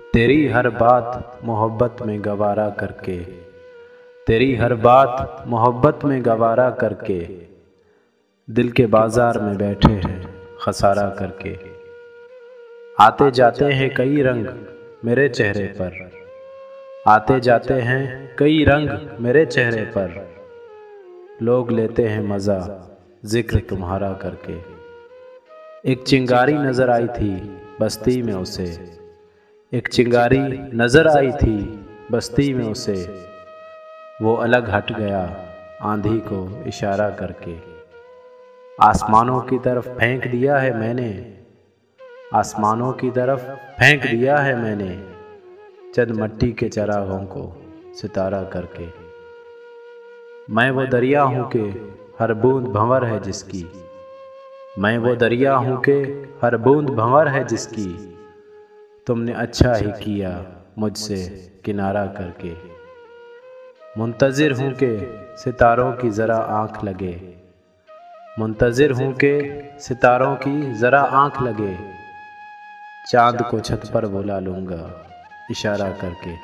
तेरी हर बात मोहब्बत में गवारा करके, तेरी हर बात मोहब्बत में गवारा करके, दिल के बाजार में बैठे हैं खसारा करके। आते जाते हैं कई रंग मेरे चेहरे पर, आते जाते हैं कई रंग मेरे चेहरे पर, लोग लेते हैं मज़ा जिक्र तुम्हारा करके। एक चिंगारी नज़र आई थी बस्ती में उसे, एक चिंगारी नज़र आई थी बस्ती में उसे, वो अलग हट गया आंधी को इशारा करके। आसमानों की तरफ फेंक दिया है मैंने, आसमानों की तरफ फेंक दिया है मैंने, चंद मट्टी के चरागों को सितारा करके। मैं वो दरिया हूँ कि हर बूंद भंवर है जिसकी, मैं वो दरिया हूँ कि हर बूंद भंवर है जिसकी, तुमने अच्छा ही किया मुझसे किनारा करके। मुंतज़िर हूँ कि सितारों की ज़रा आँख लगे, मुंतज़िर हूँ कि सितारों की ज़रा आँख लगे, चाँद को छत पर बुला लूँगा इशारा करके।